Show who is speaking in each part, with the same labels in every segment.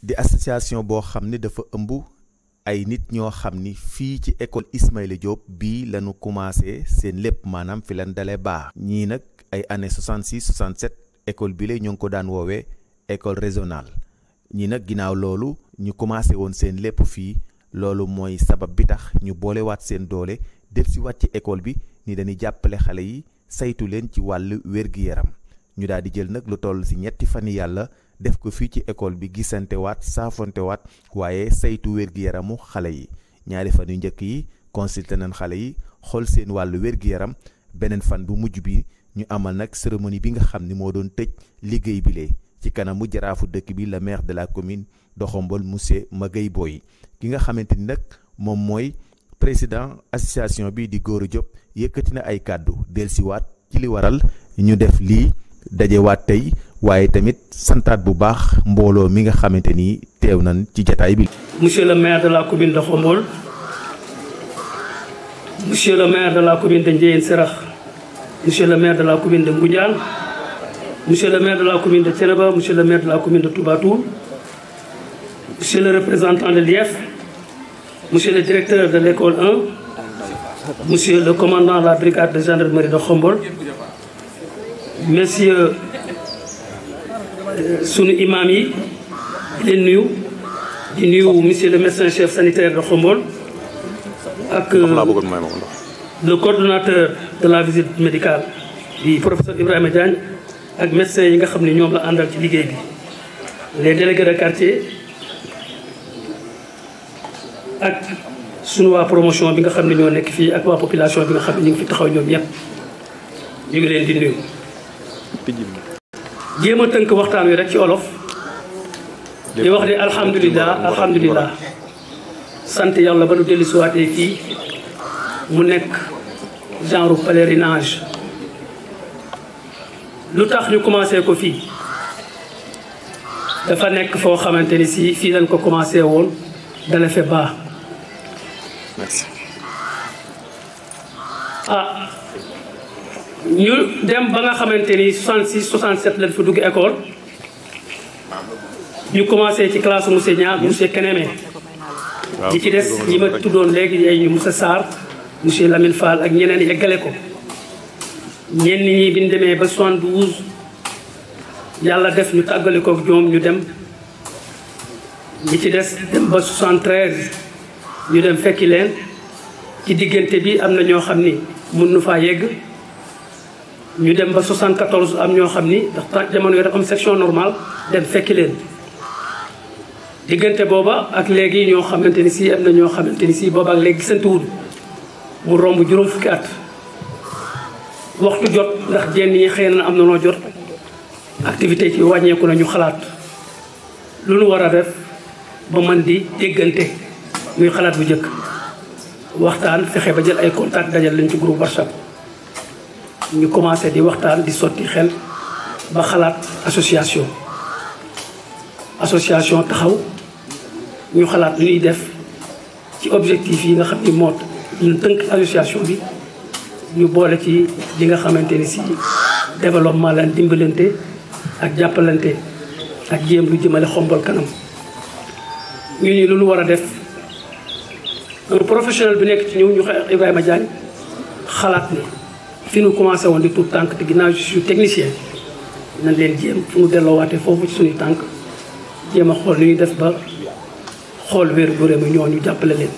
Speaker 1: di association boo xam ne dafa ëmb ay nit ñoo xam ni fii ci école Ismaïla Diop bii lañu commencé seen lépp maanaam fi lañ dalee baax ñii nag ay année 66 67 école bi la ñu ngi ko daan woowee école régionale ñii nag ginnaaw loolu ñu commencé woon seen lépp fii loolu mooy sabab bi tax ñu boolewaat seen doole dellusiwaat ci école bi ni dañuy jàppale xale yi saytu leen ci wàllu wér-gi-yaram ñu daal di jël nag lu toll ci ñetti fani yàlla def ko fii ci école bi gisante waat saafonte waat waaye saytu wér-gi-yaramu xale yi ñaari fan yu njëkk yi consulté nañ xale yi xool seen wàllu wér-gi-yaram beneen fan bu mujj bi ñu amal nag cérémonie bi nga xam ni moo doon tëj liggéey bi lee ci kanamu jaraafu dëkk bi le maire de la commune de Khombole monsieur Magueye Boye ki nga xamante ni nag moom mooy président association bi di Gora Diop yëkkati na ay kàddu dellusiwaat ci li waral ñu def lii dajewaat tey waaye tamit santaat bu baax mbooloo mi nga xamante ni teew nañ ci jataay bi.
Speaker 2: Monsieur le maire de la commune de Khombole, monsieur le maire de la commune de Ndiéyène Sirakh, monsieur le maire de la commune de Ngoundiane, monsieur le maire de la commune de Thiénaba, monsieur le maire de la commune de Touba Toul, monsieur le représentant de l'IEF, monsieur le directeur de l'école 1, monsieur le commandant de la brigade de gendarmerie de Khombole, messieurs sunu imam yi di leen nuyu di nuyu monsieur le médecin chef sanitaire de Khombole ak le coordonnateur de la visite médicale di professeur Ibrahima Diagne ak médecins yi nga xam ne ñoom la àndal ci liggéey bi les délégués de quartier ak sunu waa promotion bi nga xam ne ñoo nekk fii ak waa population bi nga xam ne ñu ngi fi taxaw ñoom ñëpp ñu ngi leen di nuyu. jéem a tënk waxtaan wi rek ci olof di wax ne alhamdulilah sant yàlla ba nu dellu siwaatee fii mu nekk genre pèlerinage. lu tax ñu commencé ko fii dafa nekk foo xamante ni si fii lañ ko commencé woon dala fe baax ñu dem ba nga xamante ni 66 67 lañ fa dugg école ñu commencé ci classe monsieur Niang monsieur Kenémé ñi ci des ñi ma tuddoon léegi ay ñu monsieur Sarr monsieur Lamine Fall ak ñeneen yeggale ko ñenn ñi bi ñu demee ba 72 yàlla def ñu tàggale ko ñoom ñu dem ñi ci des dem ba 73 ñu dem fekki leen ci diggante bi am na ñoo xam ni mën nu faa yegg ñu dem ba 74 am ñoo xam ni ndax jamono yi dafa am section normale dem fekki leen diggante booba ak léegi ñoo xamante ni si am na ñoo xamante ni si booba ak léegi gisante wul mu romb juróom fukki at waxtu jot ndax jenn ñi xëy na am na noo jot activité ci wàññeeku na ñu xalaat lu nu war a def ba mën di déggante muy xalaat bu njëkk waxtaan fexe ba jël ay contact dajal lañ ci groupe WhatsApp ñu commencé di waxtaan di sotti xel ba xalaat association taxaw ñu xalaat lu ñuy def ci objectif yi nga xam ni moo ñu tënk association bi ñu boole ci li nga xamante ni si développement lan dimbalante ak jàppalante ak jéem lu jëmale Khombole kanam ñu ni lu ñu war a def un professionnel bi nekk ci ñëw ñu xeex Ibrahima Diagne xalaat ni fi ñu commencé woon di tout tànk te ginnaaw je suis technicien nañ leen jéem fu ñu delloowaatee foofu ci suñuy tànk jéem a xool ni ñuy def ba xool wér gu réew mi ñoo ñu jàppale leen.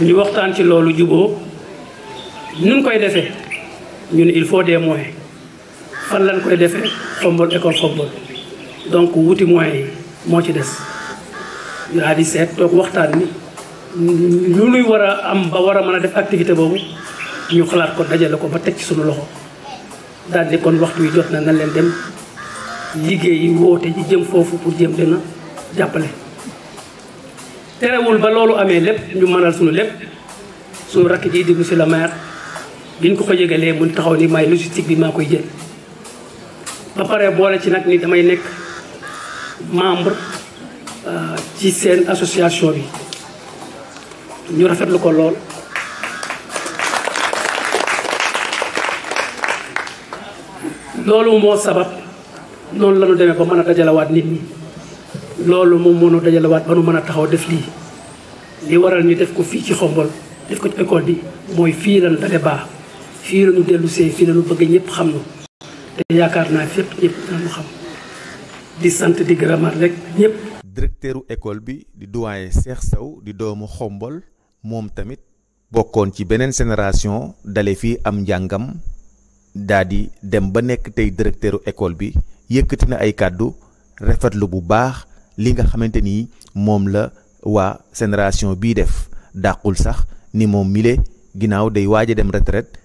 Speaker 2: ñu waxtaan ci loolu juboo nun koy defee ñu ne il faut des moyens fan lañ koy defee Khombole école Khombole donc wuti moyens yi moo ci des. ñu daal di seet toog waxtaan ni lu nuy war a am ba war a mën a def activité boobu ñu xalaat ko dajale ko ba teg ci suñu loxo daal di kon waxtu wi jot na nan leen dem liggéey yi woote ji jëm foofu pour jéem dina jàppale. terewul ba loolu amee lépp ñu mënal suñu lépp suñu rakk ji di monsieur le maire biñ ko yëgalee mun taxaw ni may logistique bi maa koy jël ba pare boole ci nag ni damay nekk membre ci seen association bi ñu rafetlu ko lool loolu moo sabab noonu la ñu demee ba mën a dajalawaat nit ñi loolu moom moo ñu dajalawaat ba nu mën a taxaw def lii li waral ñu def ko fii ci Xombol def ko ci école bi mooy fii lañu dale baax fii lañu dellu see fii lañu bëgg ñëpp xam nu te yaakaar naa fépp ñëpp nañu xam di sant di gërëmaat rek ñëpp.
Speaker 1: directeuru école bi di doyen Cheikh Sow di doomu Xombol moom tamit bokkoon ci beneen génération dale fii am njàngam daa di dem ba nekk tey directeuru école bi yëkkati na ay kàddu rafetlu bu baax li nga xamante ni moom la waa génération bii def dàqul sax ni moom mile ginnaaw day waaj a dem retraite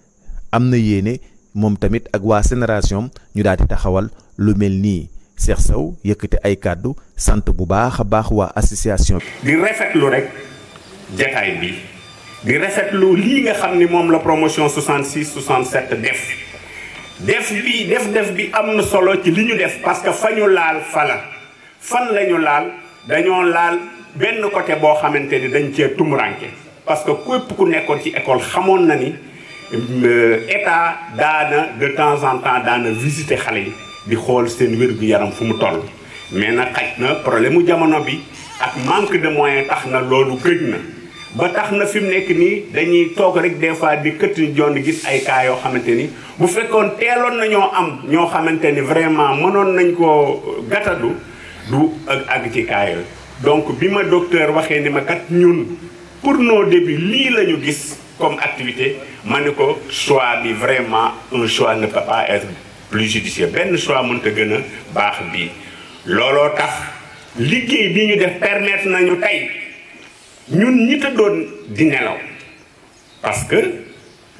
Speaker 1: am na yéene moom tamit ak waa génération ñu daal di taxawal lu mel nii Cheikh Sow yëkkati ay kàddu sant bu baax a baax waa association bi.
Speaker 3: di rafetlu rek jataay bi di rafetlu lii nga xam ni moom la promotion 66 67 def bi am na solo ci li ñu def parce que fa ñu laal fan la ñu laal dañoo laal benn côté boo xamante ni dañ cee tumuranke parce que képp ku nekkoon ci école xamoon na ni état daana de temps en temps daana visiter xale yi di xool seen wér-gu-yaram fu mu toll mais nag xaj na problème mu jamono bi ak manque de moyens tax na loolu gëj na ba tax na fi mu nekk nii dañuy toog rek des fois di këtt ni jon gis ay cas yoo xamante ni bu fekkoon teeloon nañoo am ñoo xamante ni vraiment mënoon nañ koo gàttadu du ak ci cas yooyu donc bi ma docteur waxee ni ma kat ñun pour nos débuts lii la ñu gis comme activité ma ne ko choix bi vraiment un choix ne peut pas être plus judicieux benn choix mënta gën a baax bii looloo tax liggéey bi ñu def permettre nañu tey ñun ñi tëddoon di nelaw parce que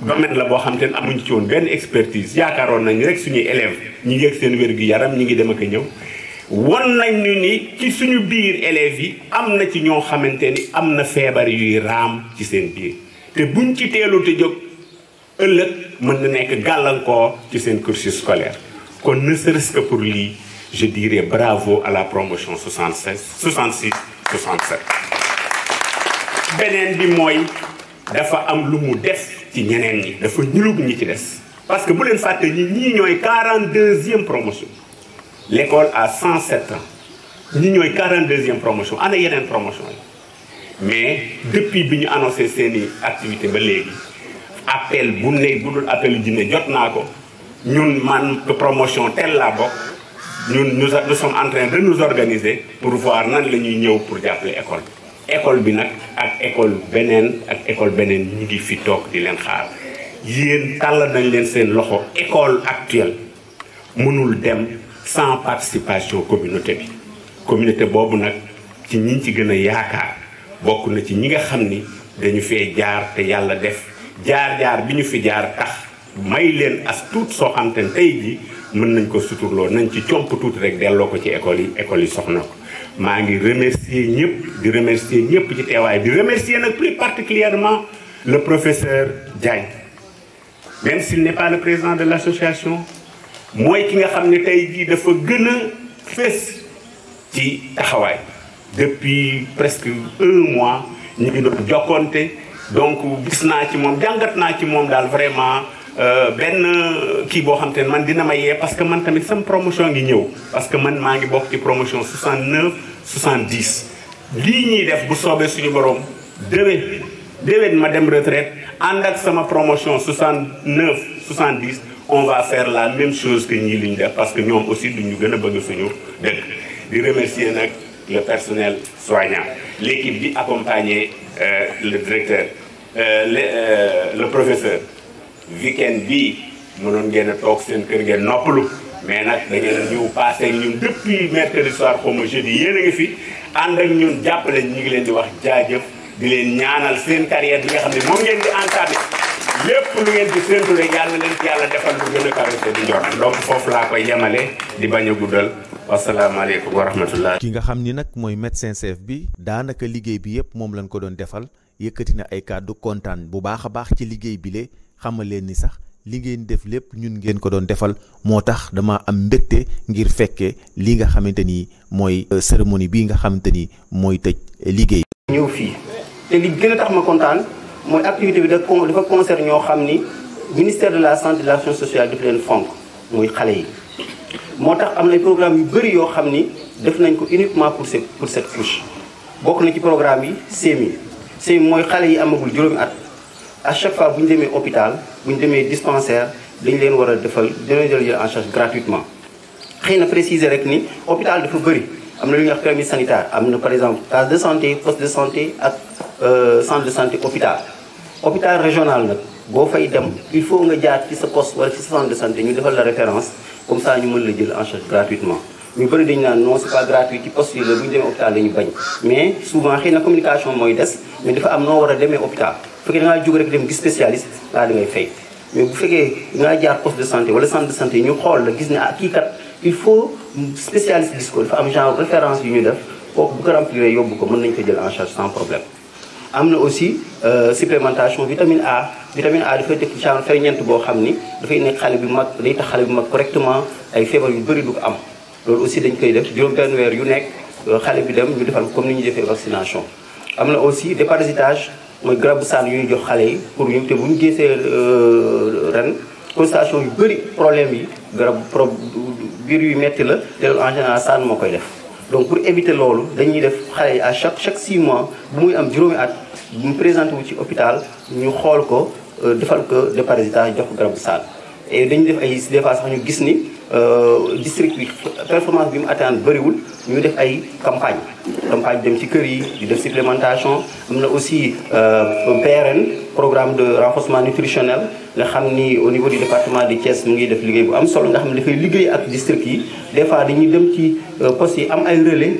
Speaker 3: domaine la boo xam te ne amuñu ci woon benn expertise yaakaaroon nañu rek suñuy élèves ñi ngi ak seen wér-gu-yaram ñi ngi dem ak a ñëw won nañ ñu ni ci suñu biir élèves yi am na ci ñoo xamante ni am na feebar yuy raam ci seen biir te buñ ci teelu te jóg ëllëg mën na nekk gàllankoor ci seen cursus scolaire kon ne serait-ce que pour lii je dirais bravo à la promotion 66 67 beneen bi mooy dafa am lu mu def ci ñeneen ñi dafa ñulug ñi ci des parce que bu leen fàtte ñii ñooy 42e promotion l'école a 107 ans ñi ñooy 42e promotion ana yeneen promotion yi mais depuis bi ñu annoncé seeni activité ba léegi appel bu ne bu dul appel jinne jot naa ko ñun man promotion tel laa bokk ñun nous sommes en train de nous organiser pour voir nan la ñuy ñëw pour jàppale école bi nag ak école beneen ñu ngi fi toog di leen xaar yéen tàll nañ leen seen loxo école actuelle mënul dem sans participation communauté boobu nag ci ñi ci gën a yaakaar bokk na ci ñi nga xam ni dañu fee jaar te yàlla def jaar bi ñu fi jaar tax may leen as tuut soo xam te ne tey ji mën nañ ko suturloo nañ ci comp tuuti rek delloo ko ci école yi soxna ko maa ngi remercier ñëpp ci teewaay di remercier nag plus particulièrement le professeur Diagne même s'il n'est pas le président de l'association mooy ki nga xam ne tey jii dafa gën a fës ci taxawaay depuis presque 1 mois ñu ngi doon jokkonte donc gis naa ci moom jàngat naa ci moom daal vraiment benn kii boo xam te ne man dina ma yee parce que man tamit sama promotion ngi ñëw parce que man maa ngi bokk ci promotion 69 70 lii ñuy def bu soobee suñu borom déwén ma dem retraite ànd ak sama promotion 69 70 on va faire la même chose que ñii li ñu def parce que ñoom aussi duñu gën a bëgg suñu dëkk di remercier nag le personnel soignant l'équipe bi accompagné le directeur le professeur weekend bii mënoon ngeen a toog seen kër ngeen noppalu mais nag da ngeen a ñëw passé ñun depuis mercredi soir xaw ma jeudi yéen a ngi fi ànd ak ñun jàppale ñu ngi leen di wax jaajëf di leen ñaanal seen carrière bi nga xam ne moom ngeen di entamé lépp lu ngeen di séntu rek yàlla leen ci yàlla defal lu gën a kawe di njort donc foofu laa koy yemale di bañ a guddal wasalaamaaleykum wa rahmatullah.
Speaker 1: ki nga xam ni nag mooy médecin chef bi daanaka liggéey bi yëpp moom lañ ko doon defal yëkkati na ay kàddu kontaan bu baax a baax ci liggéey bi le xamal leen ni sax li ngeen def lépp ñun ngeen ko doon defal moo tax dama am mbégte ngir fekkee li nga xamante ni mooy cérémonie bii nga xamante ni mooy tëj liggéey.
Speaker 4: ñëw fii te li gën a tax ma kontaan mooy activité bi dafa concerne ñoo xam ni ministère de la santé et de l'action sociale dafa leen fonk muy xale yi. moo tax am na ay programme yu bëri yoo xam ni def nañ ko uniquement pour cette couche bokk na ci programme yi CMI mooy xale yi amagul juróomi at à chaque fois bu ñu demee hôpital bu ñu demee dispensaire dañ leen war a defal dina jël en charge gratuitement. xëy na préciser rek ni hôpital dafa bëri am na lu ñuy wax pyramide sanitaire am na par exemple case de santé poste de santé ak centre de santé hôpital régional nag boo fay dem il faut nga jaar ci sa poste wala ci sa centre de santé ñu defal la référence comme ça ñu mën la jël en charge gratuitement. ñu bëri dañu naan non c'est pas gratuit ci poste yi la bu ñu demee hôpital dañu bañ mais souvent xëy na communication mooy des mais dafa am noo war a demee hôpital bu fekkee da ngaa jóg rek dem gis spécialiste laa da ngay fay mais bu fekkee ngaa jaar poste de santé wala centre de santé ñu xool la gis ne ah kii kat il faut spécialiste gis ko dafa am genre référence yu ñu def kooku bu ko remplir yóbbu ko mën nañu ko jël en charge sans problème. am na aussi supplémentation vitamine A dafay def genre ferñeent boo xam ni dafay nekk xale bi mag day tax xale bi mag correctement ay feebar yu bëri du ko am loolu aussi dañ koy def juróom-benn weer yu nekk xale bi dem ñu defal comme ni ñu defee vaccination. am na aussi déparasitage mooy garabu saan yu ñu jox xale yi pour ñu te bu ñu gisee ren constatation yu bëri problème yi biir yu metti la te en général saan moo koy def. donc pour éviter loolu dañuy def xale yi à chaque 6 mois bu muy am juróomi at bu mu présenté wu ci hôpital ñu xool ko defal ko déparasitage jox ko garabu saan et dañuy def ay des fois sax ñu gis ni district bi performance bi mu atteindre bëriwul ñu def ay campagne dem ci kër yi di def supplémentation. am na aussi PRN programme de renforcement nutritionnel nga xam ni au niveau du département de Thiès mu ngi def liggéey bu am solo nga xam ne dafay liggéey ak district yi des fois dañuy dem ci postes yi am ay relais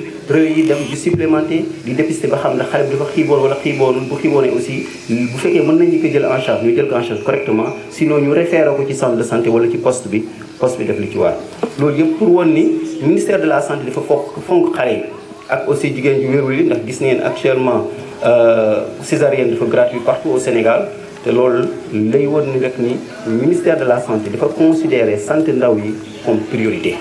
Speaker 4: yi dem di supplémenter di dépister ba xam ne xale bi dafa xiiboon wala xiiboonul bu xiiboonee aussi bu fekkee mën nañu ko jël en charge ñu jël ko en charge correctement sinon ñu référé ko ci centre de santé wala ci poste bi def li ci war. loolu yëpp pour woon ni ministère de la santé dafa fonk xale yi ak aussi jigéen ji wérul yi ndax gis ngeen actuellement césarienne dafa gratuit partout au Sénégal te loolu lay woon ni rek ni ministère de la santé dafa considérer santé ndaw yi comme priorité.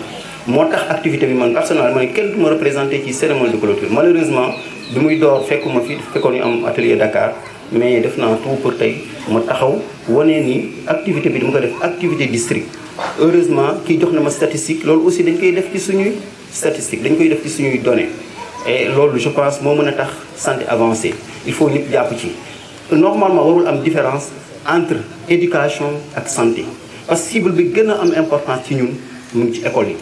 Speaker 4: moo tax activité bi man personnellement ma ne kenn du ma représenté ci cérémonie de clôture malheureusement bi muy door fekkuma fi fekkoon ñu am atelier Dakar mais def naa tout pour tey ma taxaw wane ni activité bi dama ko def activité district. heureusement kii jox na ma statistique loolu aussi dañ koy def ci suñuy statistique dañ koy def ci suñuy données et loolu je pense moo mën a tax santé avancée il faut ñëpp jàpp ci. normalement warul am différence entre éducation ak santé parce que cible bi gën a am importance ci ñun mu ngi ci école yi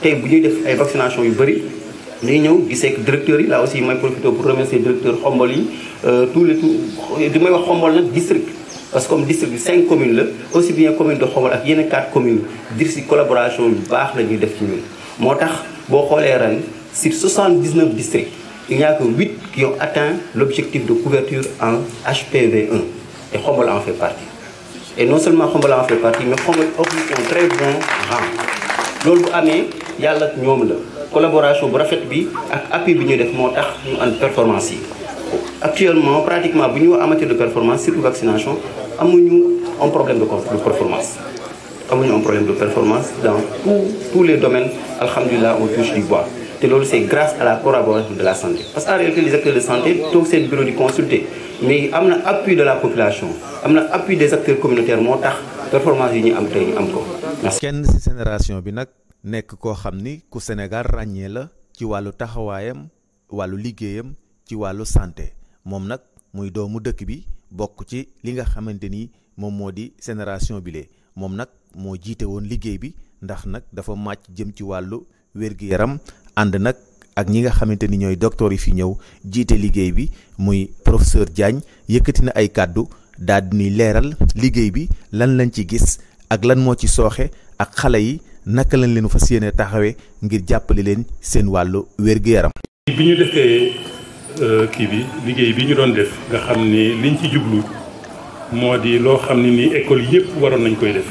Speaker 4: tey bu ñuy def ay vaccination yu bëri dañuy ñëw gisee ak directeurs yi là aussi may profité pour remercier directeur Xombol yi di may wax Xombol nag district parce que comme district bi 5 communes la aussi bien commune de Xombol ak yeneen 4 communes dir si collaboration yu baax la ñuy def ci ñun moo tax boo xoolee ren sur 79 districts il n'y a que 8 qui ont atteint l'objectif de couverture en HPV1 et Xombol en fait partie et non seulement Xombol en fait partie mais Xombol occupe un très bon rang loolu bu amee yàlla ak ñoom la collaboration bu rafet bi ak appui bi ñu def moo tax ñu am performance yi actuellement pratiquement bu ñu wax en matière de performance surtout vaccination amuñu un problème de performance dans tous les domaines alhamdulilah on touche du bois te loolu c'est grâce à la collaboration de la santé parce qu'en réalité les acteurs de santé toog seen bureau di consulter mais am na appui de la population am na appui des acteurs communautaires moo tax performance yi ñu am tey ñu am ko.
Speaker 1: kenn ci génération bi nag nekk koo xam ni ku Sénégal ràññee la ci wàllu taxawaayam wàllu liggéeyam ci wàllu santé moom nag muy doomu dëkk bi bokk ci li nga xamante ni moom moo di génération bi lee moom nag moo jiite woon liggéey bi ndax nag dafa màcc jëm ci wàllu wér-gu-yaram ànd nag ak ñi nga xamante ni ñooy docteur yi fi ñëw jiite liggéey bi muy professeur Diagne yëkkati na ay kàddu daal di ñuy leeral liggéey bi lan lañ ci gis ak lan moo ci sooxe ak xale yi naka lañ leen fas yéene taxawee ngir jàppale leen seen wàllu wér-gu-yaram.
Speaker 5: bi ñu defee liggéey bi ñu doon def nga xam ni liñ ci jublu moo di loo xam ne ni école yëpp waroon nañ koy def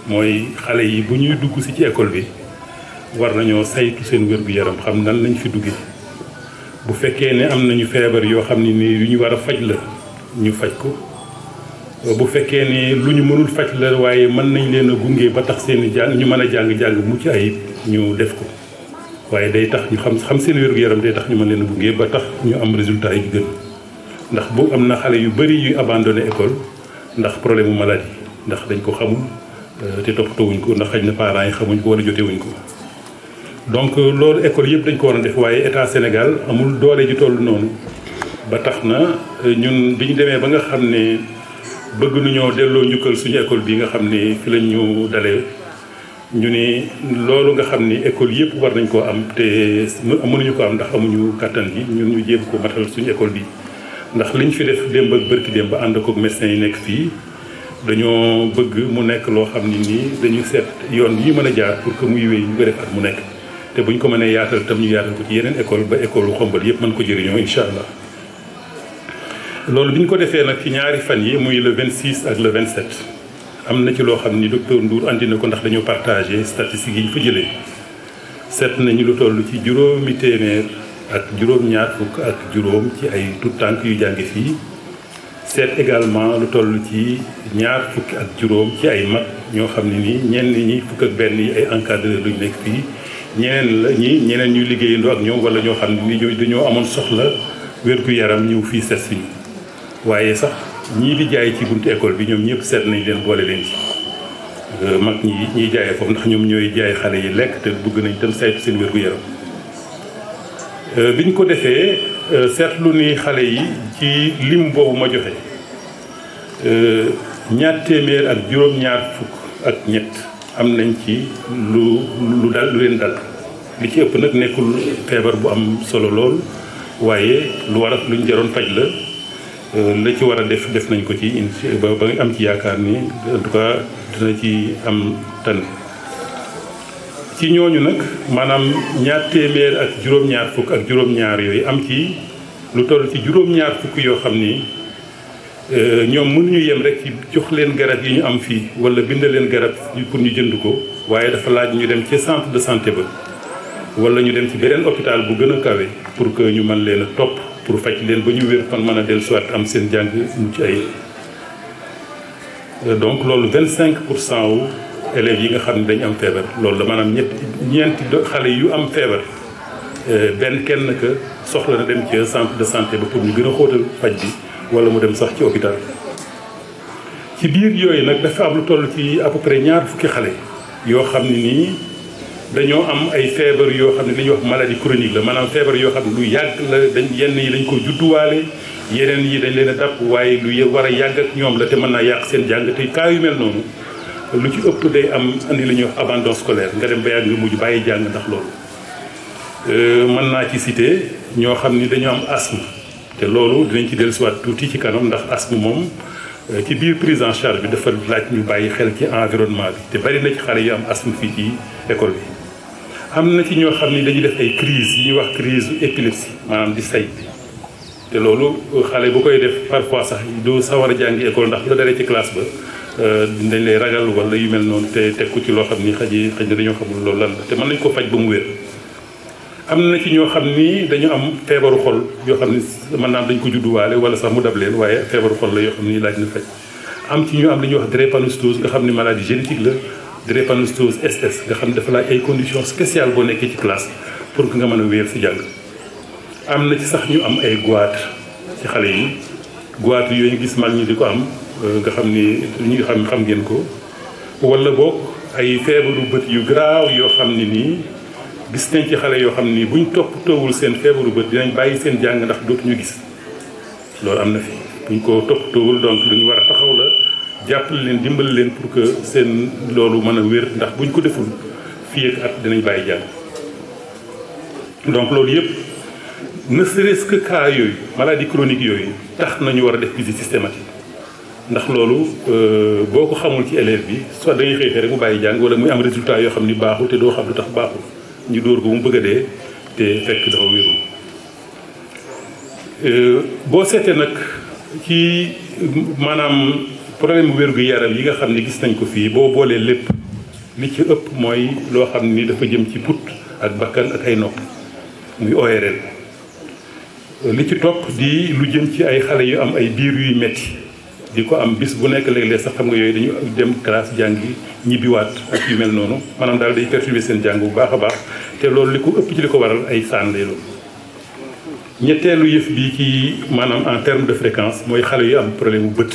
Speaker 5: mooy xale yi bu ñuy dugg si ci école bi war nañoo saytu seen wér-gu-yaram xam nan lañ fi duggee bu fekkee ne am nañu feebar yoo xam ne ni yu ñu war a faj la ñu faj ko bu fekkee ne lu ñu mënul faj la waaye mën nañ leen a gunge ba tax seen jàng ñu mën a jàng mucc ayib ñu def ko waaye day tax ñu xam seen wér-gu-yaram day tax ñu mën leen a gunge ba tax ñu am résultat yi gën ndax bu am na xale yu bari yuy abandonné école ndax problème mu maladie ndax dañ ko xamul te toppatoowuñ ko ndax xëy na parents yi xamuñ ko wala jotewuñ ko. donc loolu école yëpp dañ ko war a def waaye état Sénégal amul doole ji toll noonu ba tax na ñun bi ñu demee ba nga xam ne bëgg nañoo delloo njukkal suñu école bi nga xam ne fi lañ ñu dalee ñu ni loolu nga xam ni école yëpp war nañ koo am te mënuñu ko am ndax amuñu kàttan gi ñun ñu jéem ko matal suñu école bi. ndax liñ fi def démb ak bërki démb ànd ak médecins yi nekk fii dañoo bëgg mu nekk loo xam ne nii dañu seet yoon yi mën a jaar pour que muy wéy ñu ko def at mu nekk te buñ ko mënee yaatal tam ñu yaatal ko ci yeneen école ba école Xombal yëpp mën ko jëriñoo incha allah. loolu bi ñu ko defee nag ci ñaari fan yi muy le 26 ak le 27 am na ci loo xam ni docteur Ndour andi na ko ndax dañoo partagé statistiques yi ñu fa jëlee seet nañu lu toll ci juróomi téeméer ak juróom-ñaar fukk ak juróom ci ay tout tànk yu jànge fii seet également lu toll ci ñaar fukki ak juróom ci ay mag ñoo xam ne nii ñenn ñi fukk ak benn yi ay encadreur luñ nekk fii ñeneen ñuy liggéeyandoo ak ñoom wala ñoo xam ne ni dañoo amoon soxla wér-gu-yaram ñëw fii seet si ñu waaye sax ñii di jaay ci buntu école bi ñoom ñëpp seet nañ leen boole leen ci mag ñiy jaayee foofu ndax ñoom ñooy jaay xale yi lekk te bëgg nañ tam saytu seen wér-gu-yaram. bi ñu ko defee seetlu ni xale yi ci lim boobu ma joxe ñaar téeméer ak juróom-ñaar fukk ak ñett am nañ ci lu leen dal li ci ëpp nag nekkul feebar bu am solo lool waaye lu war a luñ jaroon faj la ci war a def nañ ko ci ba am ci yaakaar ni en tout cas dina ci am tan ci ñooñu nag maanaam ñaar téeméer ak juróom-ñaar fukk ak juróom-ñaar yooyu am ci lu toll ci juróom-ñaar fukk yoo xam ni ñoom mënuñu yem rek ci jox leen garab yi ñu am fii wala bind leen garab pour ñu jënd ko waaye dafa laaj ñu dem ci centre de santé ba wala ñu dem ci beneen hôpital bu gën a kawe pour que ñu mën leen a topp pour faj leen ba ñu wér fan mën a dellu soit am seen jàng mucc ay donc loolu 25% wu élèves yi nga xam ne dañu am feebar loolu la maanaam ñeenti xale yu am feebar benn kenn ka soxla na dem ci centre de santé ba pour ñu gën a xóotal faj bi wala mu dem sax ci hôpital. ci biir yooyu nag dafa am lu toll ci à peu près ñaar fukki xale yoo xam ne nii dañoo am ay feebar yoo xam ne li ñuy wax maladie chronique la maanaam feebar yoo xam ne lu yàgg la yenn yi dañ ko judduwaale yeneen yi dañ leen a dàpp waaye lu war a yàgg ak ñoom la te mën naa yàq seen jàng te cas yu mel noonu. lu ci ëpp day am andi li ñuy wax abandon scolaire nga dem ba yàgg nga mujj bàyyi jàng ndax loolu mën naa ci citer ñoo xam ni dañoo am asthme te loolu dinañ ci dellusiwaat tuuti ci kanam ndax asthme moom ci biir prise en charge bi dafa laaj ñu bàyyi xel ci environnement bi te bari na ci xale yu am asthme fii ci école bi. am na ci ñoo xam ni dañuy def ay crise yi ñuy wax crise épilepsie maanaam di say te loolu xale bu koy def parfois sax du sawar a jàngi école ndax la daree ci classe ba. dañ lay ragal wala yu mel noonu te teg ko ci loo xam ni xëy na dañoo xamul loolu lan la te mën nañ ko faj ba mu wér. am na ci ñoo xam ni dañu am feebaru xol yoo xam ni mën naa dañ ko judduwaale wala sax mu dab leen waaye feebaru xol la yoo xam ni laaj na faj. am ci ñu am li ñuy wax drépanocytose nga xam ni maladie génétique la drépanocytose SS nga xam ne dafa laaj ay conditions spéciales boo nekkee ci classe pour que nga mën a wéer si jàng. am na ci sax ñu am ay goitre ci xale yi goitre yooyu gis mag ñi di ko am. nga xam ni ñu xam ngeen ko wala boog ay feebaru bët yu garaaw yoo xam ne nii gis nañ ci xale yoo xam ni buñ toppatoowul seen feebaru bët dinañ bàyyi seen jàng ndax dootuñu gis loolu am na fi buñ ko toppatoowul donc lu ñu war a taxaw la jàppale leen dimbali leen pour que seen loolu mën a wér ndax buñ ko deful fii ak at dinañ bàyyi jàng donc loolu yëpp ne serait-ce que cas yooyu maladie chronique yooyu tax nañu war a def visite systématique. ndax loolu boo ko xamul ci élève bi soit da ngay xëy rek mu bàyyi jàng wala muy am résultat yoo xam ni baaxul te doo xam lu tax baaxul ñu dóor ko mu bëgg a dee te fekk dafa wérul boo seetee nag ci maanaam problème mu wér-gu-yaram yi nga xam ne gis nañ ko fii boo boolee lépp li ci ëpp mooy loo xam ni dafa jëm ci put ak bakkan ak ay nopp muy ORL li ci topp di lu jëm ci ay xale yu am ay biir yuy metti di ko am bis bu nekk léeg-léeg sax xam nga yooyu dañu dem classe jàngi ñibbiwaat ak yu mel noonu maanaam daal day perturber seen jàng bu baax a baax te loolu li ko ëpp ci li ko waral ay saan lay doon. ñetteelu yëf bi ci maanaam en terme de fréquence mooy xale yu am problème bu bët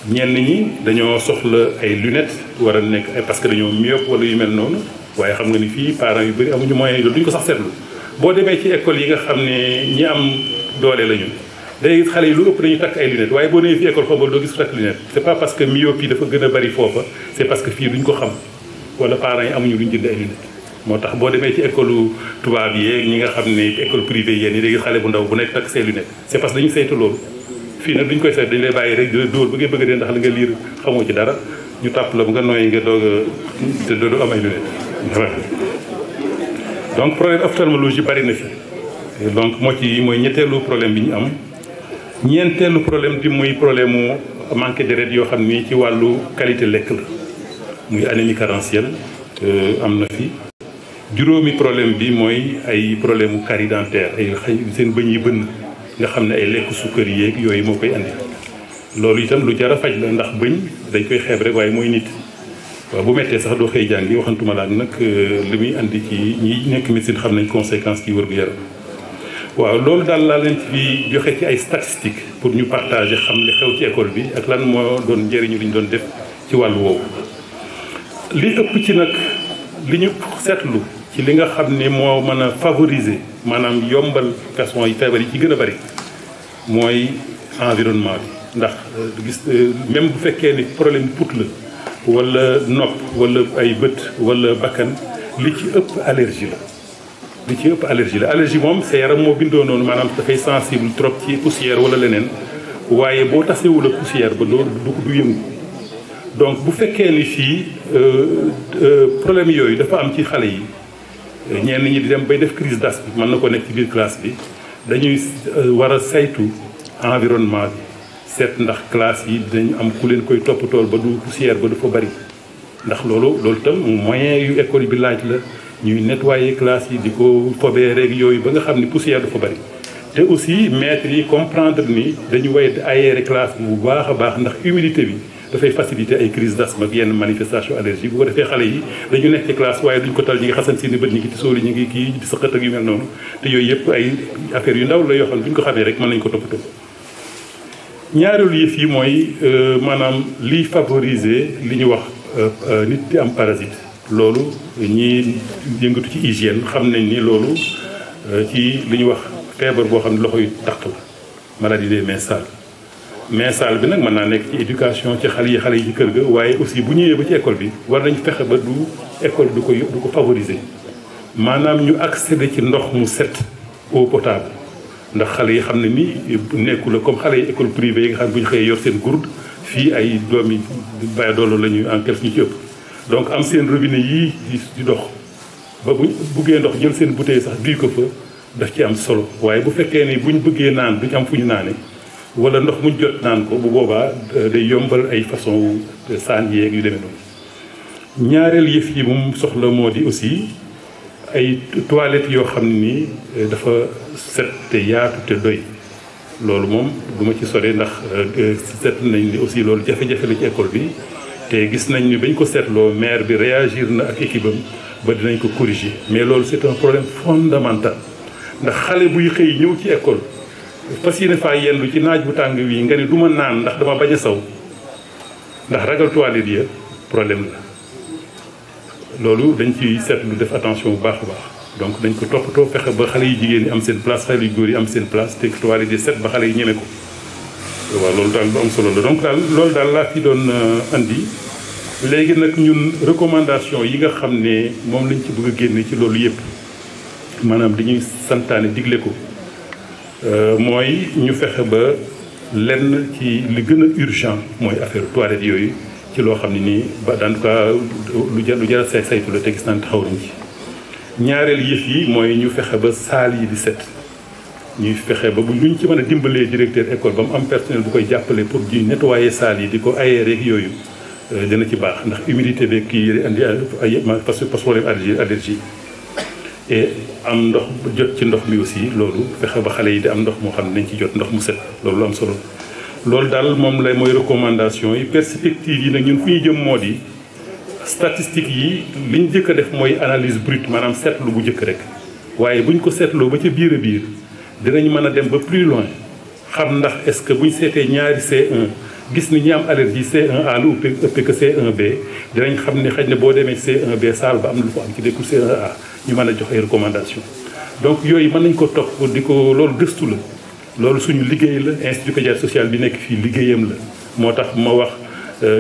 Speaker 5: ñenn ñi dañoo soxla ay lunettes war a nekk parce que dañoo myope wala yu mel noonu waaye xam nga ni fii parents yu bëri amuñu moyens yi loolu duñ ko sax seetlu boo demee ci école yi nga xam ne ñi am doole lañu day gis xale yi lu ëpp dañuy takk ay lunettes waaye boo nee fii école xombal doo gis takk lunette c'est pas parce que myopie dafa gën a bëri foofa c'est parce que fii duñ ko xam wala parents yi amuñu luñ jënd ay lunettes moo tax boo demee ci école tubaab yi ñi nga xam ne école privée yéen yi day gis xale bu ndaw bu nekk takk say lunettes c'est parce que dañu saytu loolu fii nag duñ koy saytu dañu lay bàyyi rek di la dóor ba ngay bëgg a dee ndax li nga liir xamoo ci dara ñu tàpp la bu nga nooyi nga doog a te doo am ay lunettes donc problème ophtalmologie bari na fi donc moo ci mooy ñetteelu problème bi ñu am ñeenteelu problème bi muy problème mu manque deret yoo xam ni ci wàllu qualité lekk la muy anémie carentielle am na fi juróomi problème bi mooy ay problème mu carie dentaire ay seen bëñ yi bënn nga xam ne ay lekk sukkar yeeg yooyu moo koy andi loolu itam lu jar a faj la ndax bëñ dañ koy xeeb rek waaye mooy nit waaw bu mettee sax doo xëy jàngi waxantuma la ak nag li muy andi ci ñi nekk médecine xam nañ conséquences ci wér-gu-yaram waaw loolu daal laa leen ci joxe ci ay statistiques pour ñu partager xam li xew ci école bi ak lan moo doon njëriñu li ñu doon def ci wàllu woowu. li ëpp ci nag li ñu seetlu ci li nga xam ne moo mën a favoriser maanaam yombal façon yi feebar yi ci gën a bari mooy environnement bi ndax gis même bu fekkee ni problème put la wala nopp wala ay bët wala bakkan li ci ëpp allergie la. li ci ëpp allergie moom sa yaram moo bindoo noonu maanaam dafay sensible trop ci poussière wala leneen waaye boo tasewul ak poussière ba doo du yëngu donc bu fekkee ni fii problème yooyu dafa am ci xale yi ñenn ñi di dem bay def crise d'asthme mën na ko nekk ci biir classe bi dañuy war a saytu environnement bi seet ndax classe yi dinañ am ku leen koy toppatool ba du poussière ba du fa bari ndax loolu tam moyen yu école bi laaj la ñuy nettoyer classe yi di ko fobee rek yooyu ba nga xam ni poussière dafa bari te aussi maîtres yi comprendre ni dañu way aérer classe bi bu baax a baax ndax humidité bi dafay faciliter ay crise d'asthme ak yenn manifestation allergie bu ko defee xale yi dañu nekk ci classe waaye duñ ko tal ñi ngi xasan seeni bët ñi ngi tisooli ñi ngi kii di sëqat ak yu mel noonu te yooyu yëpp ay affaires yu ndaw la yoo xam ne bu ñu ko xamee rek mën nañu ko toppatoo. ñaareelu yëf yi mooy maanaam liy favoriser li ñu wax nit di am parasite loolu ñi yëngatu ci hygiène xam nañ ni loolu ci li ñu wax feebar boo xam ne loxo yu taq la maladie des mains sales bi nag mën naa nekk ci éducation ci xale yi ci kër ga waaye aussi bu ñëwee ba ci école bi war nañu fexe ba du école du ko favoriser maanaam ñu accéder ci ndox mu set eau potable ndax xale yi xam ne ni nekku la comme xale yi école privée yi nga xam ne bu ñu xëyee yor seen gourde fii ay doomi bàyyi doolo la ñu en quelque ñu ci ëpp donc am seen robinet yii di dox ba buñ buggee ndox jël seen bouteille sax duy ko fa daf ci am solo waaye bu fekkee ni buñ bëggee naan duñ am fu ñu naane wala ndox muñ jot naan ko bu boobaa day yombal ay façon saan yeeg yu demee noonu. ñaareel yëf yi moom soxla moo di aussi ay toilettes yoo xam ni dafa set te yaatu te doy loolu moom du ma ci sore ndax seet nañ ni aussi loolu jafe-jafe la ci école bi te gis nañ ni bañ ko seetloo maire bi réagir na ak équipe am ba dinañ ko corriger mais loolu c'est un problème fondamental ndax xale buy xëy ñëw ci école fas yéene faa yendu ci naaj bu tàng wi nga ne du ma naan ndax dama bañ a saw ndax ragal toilette ya problème la loolu dañ ci seetlu def attention bu baax a baax donc dañ ko toppatoo fexe ba xale yu jigéen ñi am seen place xale yu góor yi am seen place te toilette yi set ba xale yi ñeme ko waaw loolu daal lu am solo la donc daal loolu daal laa fi doon andi léegi nag ñun recommandation yi nga xam ne moom lañ ci bëgg a génne ci loolu yëpp maanaam dañuy santaane digle ko mooy ñu fexe ba lenn ci li gën a urgent mooy affaire toilette yooyu ci loo xam ne nii ba en tout cas lu jar a saytu la te gis naan taxaw nañ ci ñaareel yëf yi mooy ñu fexe ba saal yi di set ñuy fexe ba bu luñ ci mën a dimbalee directeur école ba mu am personnel bu koy jàppale pour di nettoyer saal yi di ko aérer ak yooyu dina ci baax ndax humidité beeg kii andi ay parce que problème allergie et am ndox jot ci ndox mi aussi loolu fexe ba xale yi di am ndox moo xam ne nañ ci jot ndox mu set loolu lu am solo loolu daal moom lay mooy recommandation yi perspective yi nag ñun fu ñu jëm moo di statistiques yi li ñu jëkk a def mooy analyse brute maanaam seetlu bu jëkk rek waaye buñ ko seetloo ba ca biir a biir dinañ mën a dem ba plus loin xam ndax est-ce que buñ seetee ñaari C1 gis ni ñi am allergie C1A lu ëpp que C1B dinañ xam ne xëy na boo demee C1B saal ba am na lu ko am ci décours C1A ñu mën a jox ay recommandations. donc yooyu mën nañ ko topp di ko loolu gëstu la loolu suñu liggéey la institut pédiatrie social bi nekk fii liggéeyam la moo tax ma wax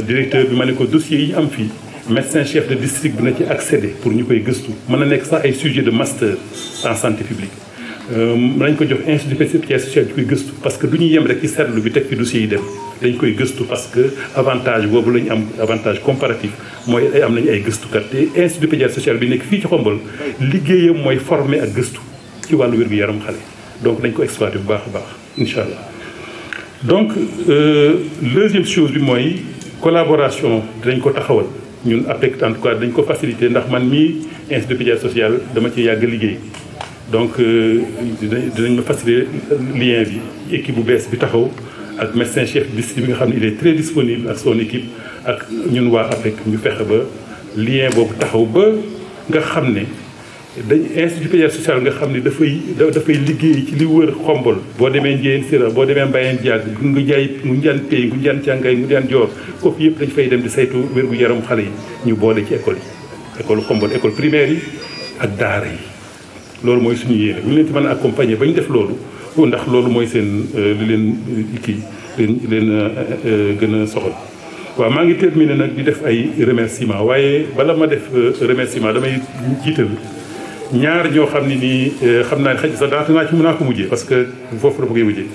Speaker 5: directeur bi ma ne ko dossier yi ñu am fii médecin chef de district bi na ci accéder pour ñu koy gëstu mën na nekk sax ay sujet de master en santé publique nañ ko jox institut pédiatrie social di koy gëstu parce que du ñu yem rek ci seetlu bi teg fi dossier yi dem dañ koy gëstu parce que avantage boobu la ñu am avantage comparatif mooy ay am nañu ay gëstukat te institut pédiatrie social bi nekk fii ci Xombol liggéeyam mooy former ak gëstu ci wàllu wér-gu-yaram xale donc nañ ko exploiter bu baax a baax incha allah. donc deuxième chose bi mooy collaboration dinañ ko taxawal ñun APEC en tout cas dañ ko faciliter ndax man mii institut pédiatrie social dama ci yàgg liggéey donc dinañ ma faciliter lien bi équipe bu bees bi taxaw ak médecin chef district bi nga xam ne il est très disponible ak son équipe ak ñun waa APEC ñu fexe ba lien boobu taxaw ba nga xam ne dañ institut pédiatrie social nga xam ne dafay liggéey ci li wër Xombol boo demee Ndiéyène Sira boo demee Mbayeen Diag ngu jaay ngu njaan pay ngu njaan càngay ngu njaan joor foofu yëpp dañ fay dem di saytu wér-gu-yaram xale yi ñu boole ci école yi école Xombol école primaire yi ak daara yi loolu mooy suñu yéene ñu leen ci mën a accompagner ba ñu def loolu ndax loolu mooy seen li leen leen gën a soxal waaw maa ngi terminé nag di def ay remerciements waaye bala ma def remerciement damay jiital ñaar ñoo xam ne nii xam naa ne xëy sax daanaka naa ci mën naa ko mujjee parce que foofu dafa koy mujjee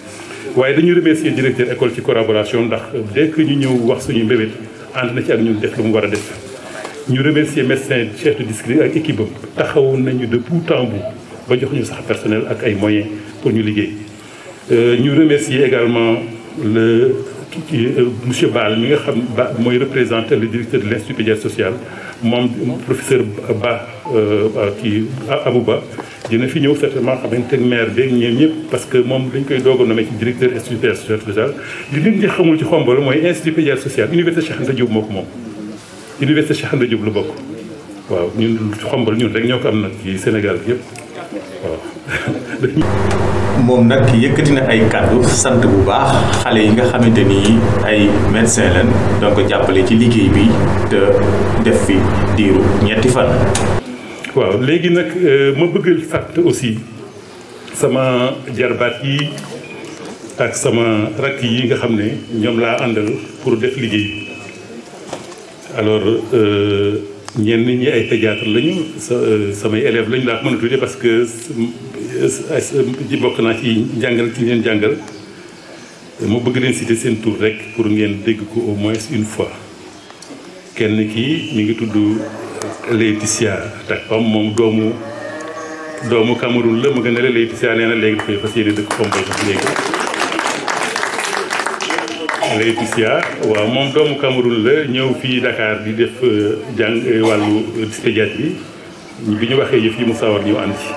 Speaker 5: waaye dañuy remercier directeur école ci collaboration ndax dès que ñu ñëw wax suñu mbébét ànd na ci ak ñun def lu mu war a def. ñu remercier médecin chef de district ak équipe am taxawoon nañu de bout en bout ba jox ñu sax personnel ak ay moyens pour ñu liggéey. ñu remercier également monsieur Baal mi nga xam ba mooy représenter le directeur de l'institut pédiatrie social moom professeur Ba kii Abouba dina fi ñëw certainement xamante ne maire beeg ñoom ñëpp parce que moom dañ koy doog a nommé ci directeur institut pédiatrie social li nit ñi xamul ci Xombol mooy institut pédiatrie social université Cheikh Anta Diop moo ko moom. université Cheikh Anta Diop la bokk waaw ñun Xombol ñun rek ñoo ko am nag ci Sénégal yëpp waaw.
Speaker 1: moom nag yëkkati na ay kàddu sant bu baax xale yi nga xamante ni ay médecin lañ donc jàppale ci liggéey bi te def fi diiru ñetti fan.
Speaker 5: waaw léegi nag ma bëgg sant aussi sama jarbaat yi ak sama rakk yi nga xam ne ñoom laa àndal pour def liggéey bi alors ñenn ñi ay pédiatre lañu samay élèves lañu laa ko mën a tuddee parce que ji bokk naa ci njàngal ci leen jàngal ma bëgg leen citer seen tour rek pour ngeen dégg ko au moins une fois kenn kii mi ngi tudd Laetitia Takpam moom doomu Cameroun la ma gën a la Laetitia nee na léegi dafay fas yéene dëkk Xombol sax léegi Laetitia waaw moom doomu Cameroun la ñëw fii Dakar di def jàng wàllu pédiatrie bi ñu waxee yëf yi mu sawar ñu ànd ci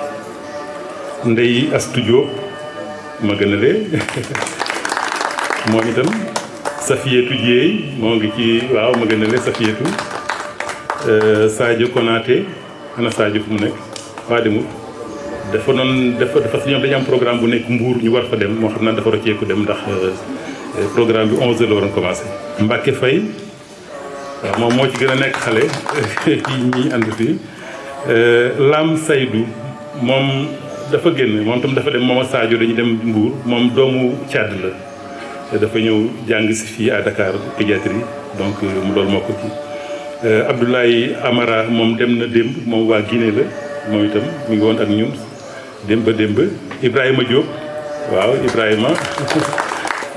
Speaker 5: Ndey Astou Diop ma gën a lee moom itam Safietou Dieye moo ngi ci waaw ma gën a lee Safietou Sadio Konaté ana Sadio fu mu nekk waa demul dafa si ñoom dañu am programme bu nekk Mbour ñu war fa dem moo xam naa dafa rocceeku dem ndax programme bi 11h la waroon commencé. Mbacke Faye waaw moom moo ci gën a nekk xale ñi ànd fii Lam Seydou moom dafa génn moom tam dafa dem moom ak Sadio dañuy dem Mbour moom doomu Tchad la dafa ñëw jàng si fii à Dakar pédiatrie donc mu loolu moo ko ci Abdoulaye Amara moom dem na démb moom waa Guinée la moom itam mi ngi woon ak ñun démb Ibrahima Diop waaw Ibrahima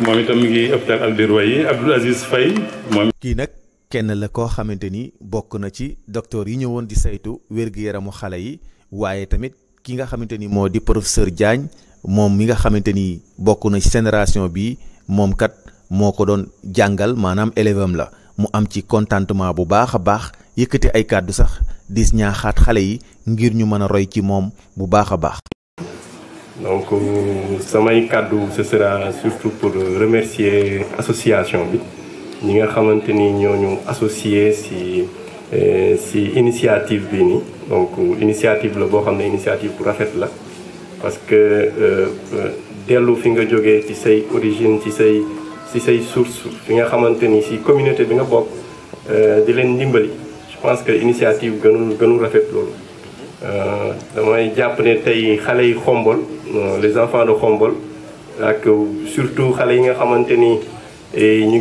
Speaker 5: moom itam mi ngi hôpital Albert Royer Abdoul Aziz Faye moom.
Speaker 1: kii nag kenn la koo xamante ni bokk na ci docteur yi ñëwoon di saytu wér-gu-yaramu xale yi waaye tamit ki nga xamante ni moo di professeur Diagne moom mi nga xamante ni bokk na ci génération bi moom kat moo ko doon jàngal maanaam élève am la mu am ci contentement bu baax a baax yëkkati ay kàddu sax dis ñaaxaat xale yi ngir ñu mën a roy ci moom bu baax a baax.
Speaker 6: donc samay kàddu ce sera surtout pour remercier association bi ñi nga xamante ni ñooñu associé si initiative bi nii donc initiative la boo xam ne initiative bu rafet la parce que dellu fi nga jógee ci say origine ci si say source fi nga xamante ni si communauté bi nga bokk di leen ndimbali je pense que initiative gënul rafet loolu damay jàpp ne tey xale yi Xombol les enfants de Xombol ak surtout xale yi nga xamante ni ñu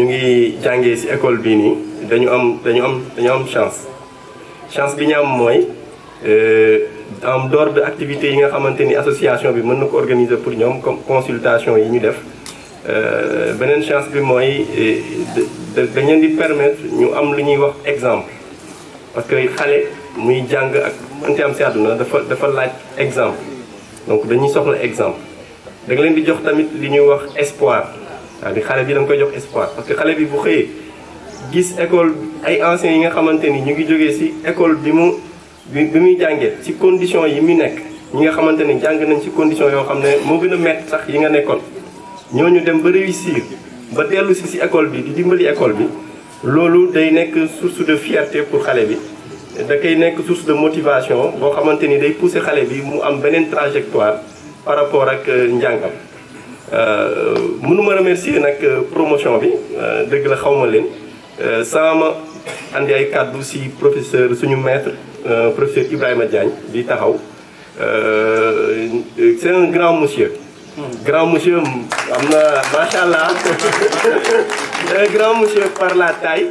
Speaker 6: ngi jàngee ci école bii nii dañu am chance bi ñu am mooy en dehors de activités yi nga xamante ni association bi mën na ko organiser pour ñoom comme consultation yi ñu def beneen chance bi mooy dañ leen di permettre ñu am lu ñuy wax exemple parce que xale muy jàng ak mënti am ci àdduna dafa laaj exemple donc dañuy soxla exemple da nga leen di jox tamit li ñuy wax espoir c'est-à-dire xale bi da nga koy jox espoir parce que xale bi bu xëyee gis école ay anciens yi nga xamante ni ñu ngi jógee ci école bi muy jàngee ci conditions yi mu nekk ñi nga xamante ni jàng nañ ci conditions yoo xam ne moo gën a métti sax yi nga nekkoon ñooñu dem ba réussir ba dellu ci école bi di dimbali école bi loolu day nekk source de fierté pour xale bi da koy nekk source de motivation boo xamante ni day pousser xale bi mu am beneen trajectoire par rapport ak njàngam mënuma remercier nag promotion bi dëgg la xawma leen sama andi ay kàddu ci professeur suñu maître professeur Ibrahima Diagne di taxaw c'est un grand monsieur am na macha allah un grand monsieur par la taille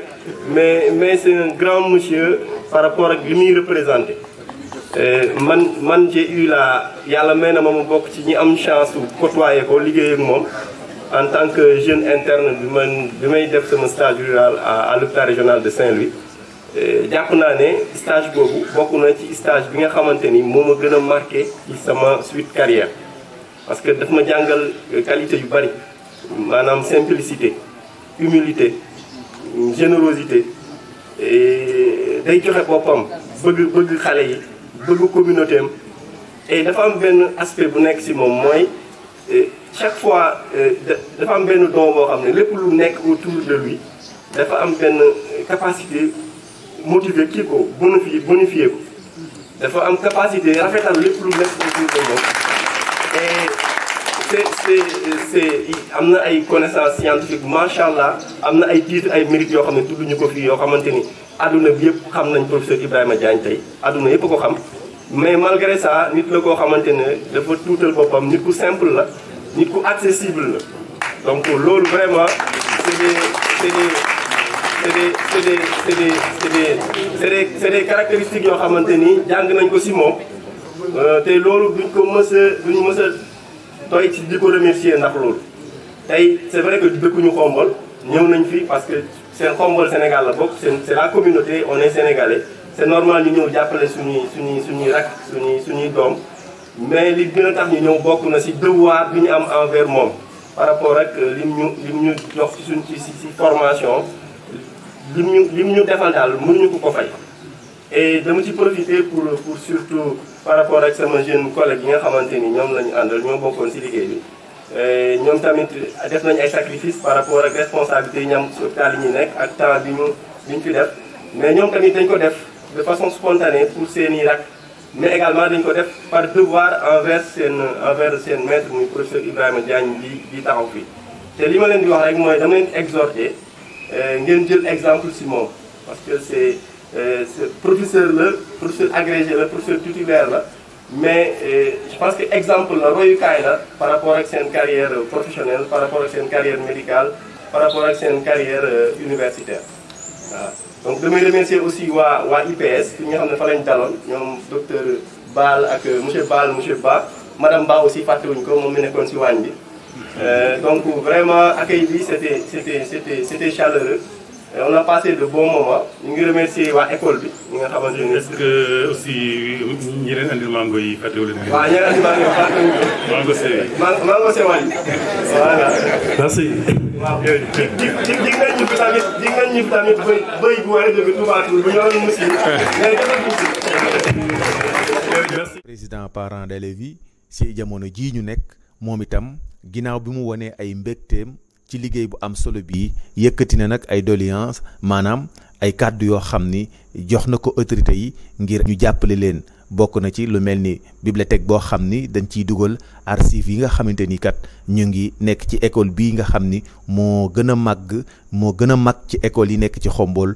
Speaker 6: mais c'est un grand monsieur par rapport ak li muy représenté man j'ai eu yàlla may na ma bokk ci ñi am chance côtoyer ko liggéey ak moom en tant que jeune interne bi may def sama stage rural à l'hôpital régional de Saint-Louis jàpp naa ne stage boobu bokk na ci stage bi nga xamante ni moo ma gën a marqué ci sama suite carrière parce que daf ma jàngal qualité yu bari maanaam simplicité humilité générosité day joxe boppam bëgg xale yi bëgg communauté am et dafa am benn aspect bu nekk ci moom mooy chaque fois dafa am benn don boo xam ne lépp lu nekk autour de lui dafa am benn capacité motiver kii ko bonifier ko dafa am capacité rafetal lépp lu nekk autour de moom et c'est am na ay connaissances scientifiques macha allah am na ay titres ay mérites yoo xam ne tudduñu ko fii yoo xamante ni adduna bi yëpp xam nañ professeur Ibrahima Diagne tey adduna yëpp ko xam mais malgré ça nit la koo xamante ne dafa tuutal boppam nit ku simple la nit ku accessible la donc loolu vraiment c'est des caractéristiques yoo xamante ni jàng nañ ko ci moom te loolu duñ mës a doy ci di ko remercier ndax loolu tey c'est vrai que dëkkuñu Xombol ñëw nañ fi parce que seen Xombol Sénégal la bokk c'est la communauté on est sénégalais c'est normal ñu ñëw jàppale suñuy rak suñuy doom mais li gën a tax ñu ñëw bokk na ci devoir bi ñu am envers moom par rapport ak lim ñu jox ci formation lim ñu defal daal mënuñu ko fay. et dama ci profiter pour surtout par rapport ak sama jeune collègue yi nga xamante ni ñoom la ñu àndal ñoo bokkoon ci liggéey bi ñoom tamit def nañu ay sacrifices par rapport ak responsabilité yi ñu am ci hôpital yi ñuy nekk ak temps bi ñu fi def mais ñoom tamit dañ ko def de façon spontanée pour seeni rak mais également dañ ko def par devoir envers seen maître muy professeur Ibrahima Diagne di taxaw fii te li ma leen di wax rek mooy dama leen exhorter ngeen jël exemple ci moom parce que c'est professeur agrégé la professeur titulaire la mais je pense que exemple la royukaay la par rapport ak seen carrière professionnelle par rapport ak seen carrière médicale par rapport ak seen carrière universitaire waaw donc damay remercier aussi waa IPS fi nga xam ne fa lañ daloon ñoom docteur Baal ak monsieur Ba madame Ba aussi fàttewuñu ko moom mi nekkoon ci waañ bi donc vraiment accueil bi c'était chaleureux. On a passé de bons moments ñu ngi remercier waa école bi ñi nga xamante ne.
Speaker 5: est-ce que aussi ñi leen andil mango yi fàttewu leen.
Speaker 6: waaw ñi leen andil mango yi fàttewuñu ko.
Speaker 5: mango sewe.
Speaker 6: mango sewe yi. voilà.
Speaker 5: merci.
Speaker 6: waaw dig nañ ñu tamit bëy bu war a jóge Touba Toul bu ñëwoon monsieur.
Speaker 1: merci. président parent d'élèves yi ci jamono jii ñu nekk moom itam ginnaaw bi mu wonee ay mbégteem. ci liggéey bu am solo bii yëkkati na nag ay doléances maanaam ay kàddu yoo xam ni jox na ko autorité yi ngir ñu jàppale leen bokk na ci lu mel ni bibliothèque boo xam ni dañ ciy dugal archive yi nga xamante ni kat ñu ngi nekk ci école bii nga xam ni moo gën a mag ci école yi nekk ci Xombol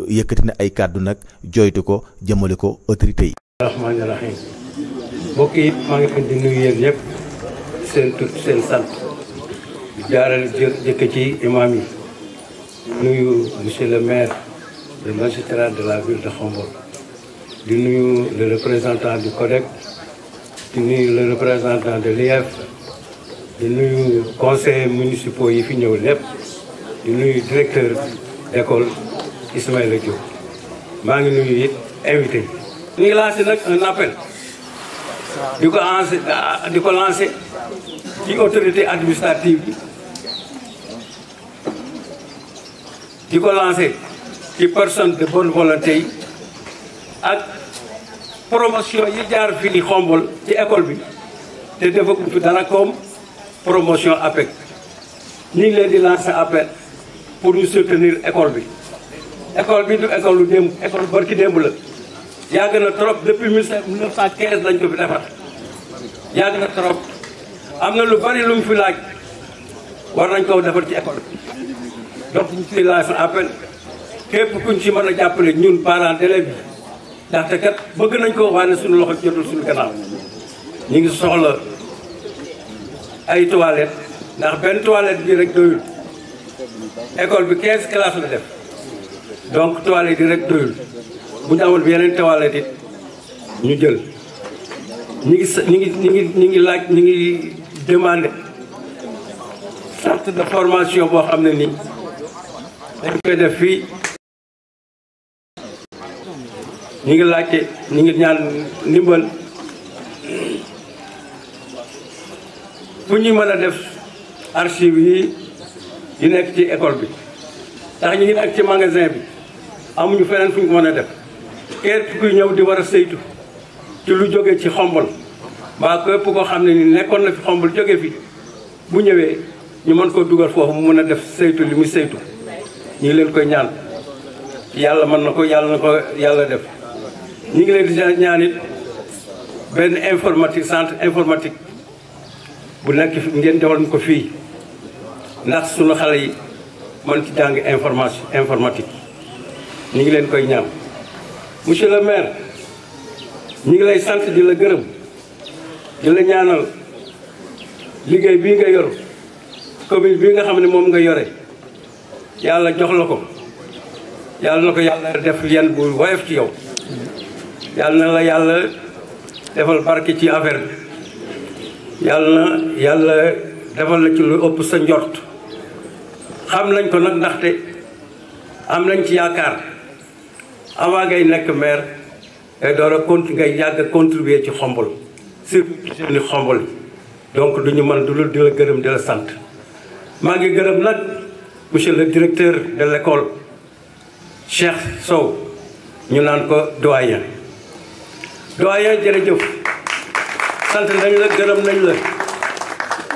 Speaker 1: yëkkati na ay kàddu nag joytu ko jëmale ko autorité yi.
Speaker 7: rahmaani rahim mbokk yi maa ngi leen di nuyu yéen ñëpp seen tur seen sant jaarale jëkk ci imam yi nuyu monsieur le maire le magistrat de la ville de Xombol di nuyu le représentant du CODEC di nuyu le représentant de l'IEF di nuyu conseillers municipaux yi fi ñëw lépp di nuyu directeur d'école Ismaïla Diop maa ngi nuyu it invité ñu ngi lancé nag un appel di ko lancé ci autorité administrative bi di ko lancé ci personne de bonne volonté yi ak promotion yi jaar fii ni Xombol ci école bi te defaguñ fi dara comme promotion APEC ñu ngi leen di lancé appel pour ñu soutenir école bi du école lu démb école barki démb la yàgg na trop depuis 1915 lañ ko fi defar yàgg na trop am na lu bari lu mu fi laaj war nañ koo defar ci école bi donc ñu ci lancé appel képp kuñ ci mën a jàppale ñun parents d'élèves bi ndaxte kat bëgg nañ ko waane suñu loxo jotul suñu gannaaw ñu ngi soxla ay toilettes ndax benn toilette bi rek doyul école bi 15 classes la def donc toilette yi rek doyul bu ñu amoon bi yeneen toilette it ñu jël ñu ngi demandé centre de formation boo xam ne nii dañ koy def fii ñu ngi laajte ñu ngi ñaan ndimbal fu ñu mën a def archive yi nekk ci école bi ndax ñu ngi nekk ci magasin bi amuñu feneen fu ñu mën a def képp kuy ñëw di war a saytu ci lu jóge ci Xombol mbaa képp koo xam ne ni nekkoon na fi Xombol jóge fi bu ñëwee ñu mën koo dugal foofu mu mën a def saytu li muy saytu ñu ngi leen koy ñaan yàlla mën na ko yàlla def ñu ngi leen di ñaan it benn informatique centre informatique bu nekk ngeen defal ko fii ndax sunu xale yi mën ci jàng informatique ñu ngi leen koy ñaan monsieur le maire ñu ngi lay sant di la gërëm di la ñaanal liggéey bii nga yor commune bii nga xam ne moom nga yore yàlla jox la ko yàlla na ko yàlla def yenn bu woyof ci yow yàlla na la yàlla defal barke ci affaire bi yàlla defal la ci lu ëpp sa njort xam nañ ko nag ndaxte am nañ ci yaakaar avant ngay nekk maire ngay door a ngay yàgg a contribuer ci Xombol surtout ci seeni Xombol donc duñu mën du di la gërëm di la sant maa ngi gërëm nag monsieur le directeur de l'école Cheikh Sow ñu naan ko doyen jërëjëf sant nañ la gërëm nañ la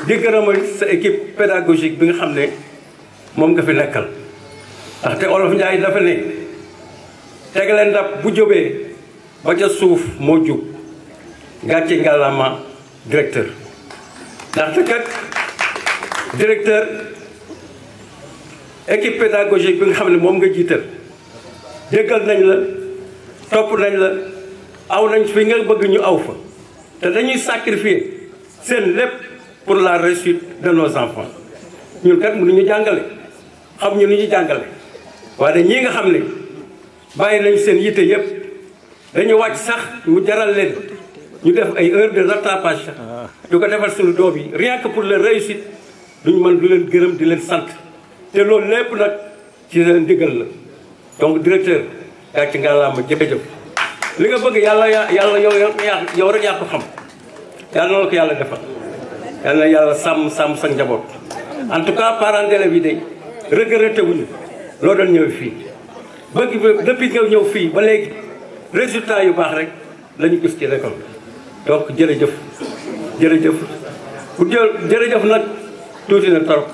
Speaker 7: di gërëmal sa équipe pédagogique bi nga xam ne moom nga fi nekkal ndaxte Olof Njaay dafa ne tegale ndab bu jóbee ba ca suuf moo jub gàcce ngàllama directeur ndaxte kat directeur équipe pédagogique bi nga xam ne moom nga jiital déggal nañ la topp nañ la aw nañ fi nga bëgg ñu aw fa te dañuy sacrifier seen lépp pour la réussite de nos enfants ñun kat mënuñu jàngale xam ñu ni ñu jàngale waaye ñii nga xam ne bàyyi nañ seen yitte yépp dañu wàcc sax mu jaral leen ñu def ay heures de rattrapage du ko defal suñu doom yi rien que pour leur réussite duñu mën du leen gërëm di leen sant te loolu lépp nag ci leen digal la donc directeur yaa ci ngàllaama jërëjëf li nga bëgg yàlla yow rek yaa ko xam yàlla na la ko yàlla defal yàlla na yàlla sàmm sa njaboot en tout cas parents d'élèves yi de regretté wuñu loo doon ñëw fii bëgg depuis nga ñëw fii ba léegi résultat yu baax rek la ñu gis ci l'école donc jërëjëf jërëjëf nag tuuti na torop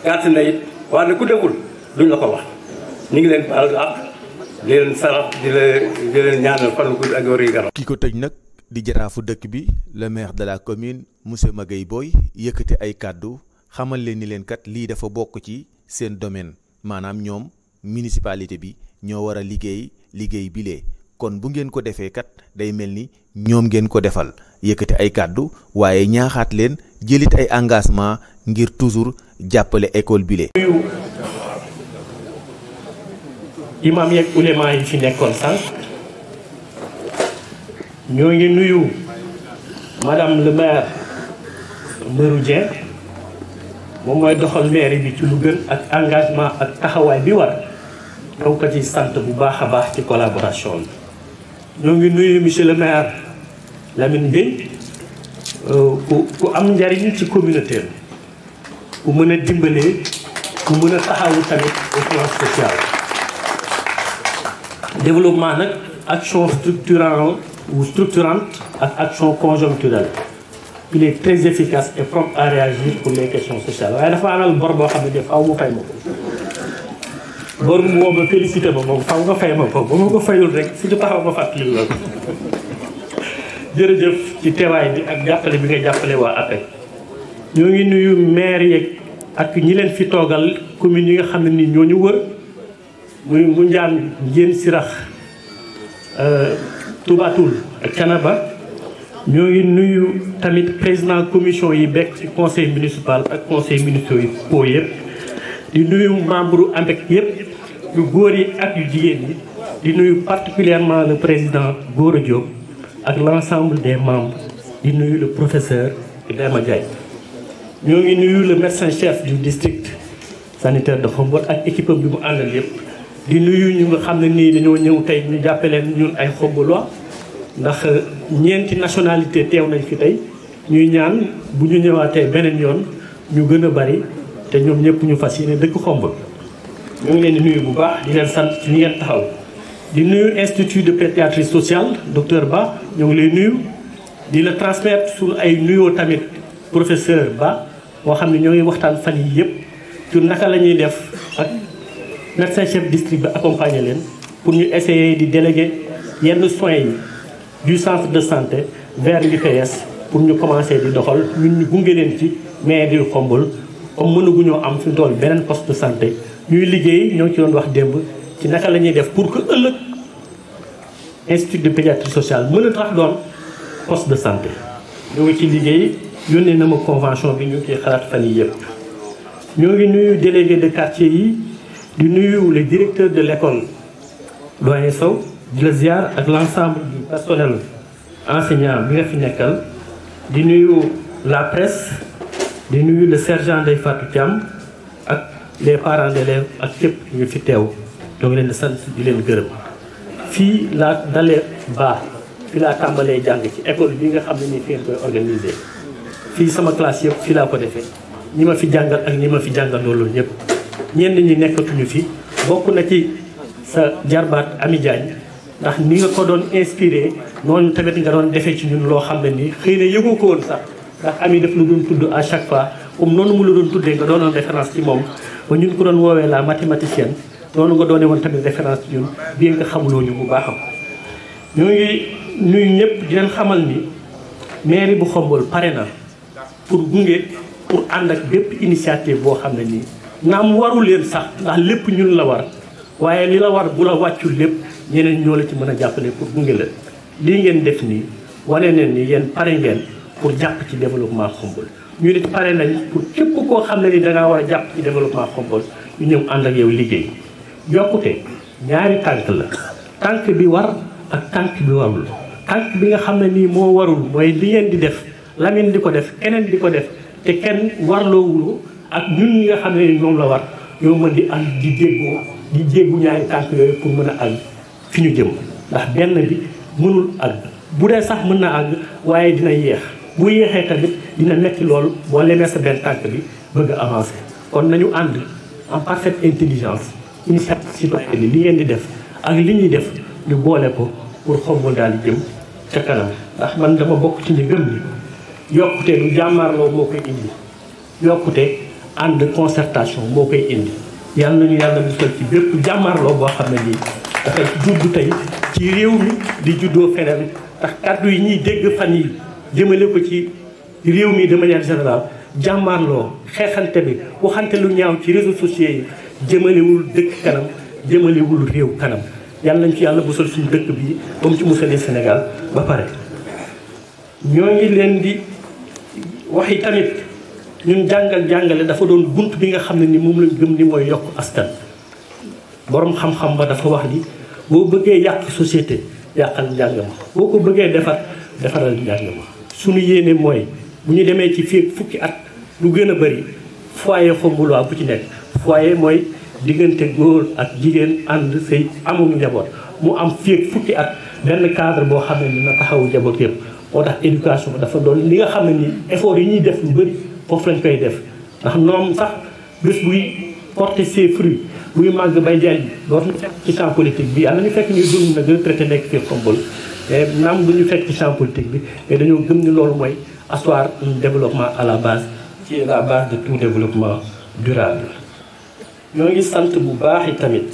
Speaker 7: gàtt na it waaye ku deful duñ la ko wax ñu ngi leen baal ak di leen sarax di leen ñaanal fan gudd ak wér gu yaram.
Speaker 1: ki ko tëj nag di jaraafu dëkk bi le maire de la commune monsieur Magaye Boye yëkkati ay kàddu xamal leen ni leen kat lii dafa bokk ci seen domaine maanaam ñoom municipalité bi ñoo war a liggéey bilee kon bu ngeen ko defee kat day mel ni ñoom ngeen ko defal yëkkati ay kàddu waaye ñaaxaat leen jëlit ay engagement ngir toujours jàppale école bile.
Speaker 8: nuyu imam yeeg ulema yi fi nekkoon sànq ñoo ngi nuyu madame le maire Merou Dieng moom mooy doxal maire bi ci lu gën ak engagement ak taxawaay bi war ñoo ko ci sant bu baax a baax ci collaboration bi. ñoo ngi nuyu monsieur le maire Lamine Gueye ku am njariñ ci communauté bi ku mën a dimbalee ku mën a taxawu tamit au plan social. développement nag action structurante ak action conjoncturelle il est très efficace et prompt à réagir pour les questions sociales waaye dafa amal bor boo xam ne def faaw mu fay ma ko bor mu woo ma félicité ma moom faaw nga fay ma ko ba ma ko fayul rek fu ñu taxaw ma fàttali la jërëjëf ci teewaay bi ak jàppale bi nga jàppale waa APEC. ñoo ngi nuyu maire yeeg ak ñi leen fi toogal communes yi nga xam ne ni ñoo ñu wër muy Ngoundiane Ndiéyène Sirakh Touba Toul ak Thiénaba. ñoo ngi nuyu tamit président commission yi bekk ci conseil municipal ak conseil municipal yi po yëpp di nuyu membre AMPEC yëpp yu góor yi ak yu jigéen yi di nuyu particulièrement le président Gora Diop ak l'ensemble des membres di nuyu le professeur Ibrahima Diagne. ñoo ngi nuyu le médecin chef du district sanitaire de Khombole ak équipe bi mu àndal yëpp di nuyu ñu nga xam ne nii dañoo ñëw tey ñu jàppaleen ñun ay Khombolois ndax ñeenti nationalité teew nañ fi tey ñuy ñaan bu ñu ñëwaatee beneen yoon ñu gën a bari te ñoom ñëpp ñu fas yéene dëkk Khombole. ñoo ngi leen di nuyu bu baax di leen sant ci ni ngeen taxaw di nuyu institut de pédiatrie sociale docteur Ba ñoo ngi lay nuyu di la transmettre sur ay nuyoo tamit professeur Ba boo xam ne ñoo ngi waxtaan fan yi yëpp ci naka la ñuy def ak médecin chef district bi accompagner leen pour ñu essayer di déléguer yenn soins yi du centre de santé vers l'UPS pour ñu commencer di doxal ñun ñu gunge leen ci mais di Khombole comme mënaguñoo am fi mu toll beneen poste de santé ñuy liggéey ñoo ngi ci doon wax démb ci naka la ñuy def pour que ëllëg institut de pédiatrie sociale mën a tax doon poste de santé. ñoo ngi ci liggéey yónnee na ma convention bi ñu ngi ciy xalaat fan yii yëpp. ñoo ngi nuyu délégué de quartier yi di nuyu le directeur de l'école doyen Sow di la ziar ak l'ensemble du personnel enseignant bi nga fi nekkal di nuyu la presse di nuyu le sergent Ndeye Fatou Thiam ak les parents d'élèves ak képp ñu fi teew ñoo ngi leen di sant di leen gërëm. fii laa dalee baax fii laa tàmbalee jàng ci école bi nga xam ne nii fi ngeen koy organiser fii sama classe yëpp fii laa ko defee ñi ma fi jàngal ak ñi ma fi jàngal loolu ñëpp ñenn ñi nekkatuñu fi bokk na ci sa jarbaat Ami Diagne ndax ni nga ko doon inspiré noonu tamit nga doon defee ci ñun loo xam ne nii xëy na yëgoo ko woon sax ndax Ami daf la doon tudd à chaque fois comme noonu mu la doon tuddee nga doonoon référence ci moom ba ñun ko doon woowee la mathématicienne noonu nga doone woon tamit référence ci ñun bien nga xamuloo ñu bu baaxam. ñoo ngi nuyu ñëpp di leen xamal ni mairie bu Khombole pare na pour gunge pour ànd ak bépp initiative boo xam ne nii naam waru leen sax ndax lépp ñun la war waaye li la war bu la wàccul lépp ñeneen ñoo la ci mën a jàppale pour gunge la. lii ngeen def nii wane neen ni yéen pare ngeen pour jàpp ci développement Khombole ñu nit pare nañ pour képp koo xam ne ni dangaa war a jàpp ci développement Khombole ñu ñëw ànd ak yow liggéey. yokkute ñaari tànk la tànk bi war ak tànk bi warul tànk bi nga xam ne nii moo warul mooy li ngeen di def la ngeen di ko def keneen di ko def te kenn warloowul ak ñun ñi nga xam ne ni moom la war ñoo mën di ànd di déggoo di jéggu ñaari tànk yooyu pour mën a àgg fi ñu jëm ndax benn bi mënul àgg bu dee sax mën na àgg waaye dina yéex bu yéexee tamit dina metti loolu boo lemee sa benn tànk bi bëgg a avancer kon nañu ànd en parfaite intelligence initiative citoyenne li ngeen di def ak li ñuy def ñu boole ko pour Khombole daal di jëm ca kanam ndax man dama bokk ci ñi gëm ni yokkute lu jàmmaarloo moo koy indi yokkute ànd concertation moo koy indi yàlla nañu yàlla musal ci bépp jàmmaarloo boo xam ne nii dafay judd tey ci réew mi di juddoo feneen ndax kàddu yi ñuy dégg fan yi jëmale ko ci réew mi de manière générale jàmmaarloo xeexante bi waxante lu ñaaw ci réseaux sociaux yi jëmalewul dëkk kanam jëmalewul réew kanam yàlla nañ ci yàlla musal suñu dëkk bi ba mu ci musalee Sénégal ba pare. ñoo ngi leen di waxi tamit ñun jàngal jàngale dafa doon bunt bi nga xam ne ni moom lañ gëm ni mooy yokk askan. borom xam-xam ba dafa wax ni boo bëggee yàq société yàqal njàng ma boo ko bëggee defaral njàng ma suñu yéene mooy bu ñu demee ci fii fukki at lu gën a bëri foyer Khombole bu ci nekk foyer mooy diggante góor ak jigéen ànd sëy amul njaboot mu am fii fukki at benn cadre boo xam ne dina taxawu njaboot yëpp moo tax éducation dafa doon li nga xam ne ni effort yi ñuy def lu bëri foofu lañ koy def ndax ñoom sax bés buy porter ses fruits buy màgg bay jaay dootuñu fekk ci champ politique bi yàlla ñu fekk ñuy dund nag retraité nekk fii Khombole mais naam du ñu fekk ci champ politique bi mais dañoo gëm ni loolu mooy asseoir un développement à la base qui est la base de tout développement durable. ñoo ngi sant bu baax i tamit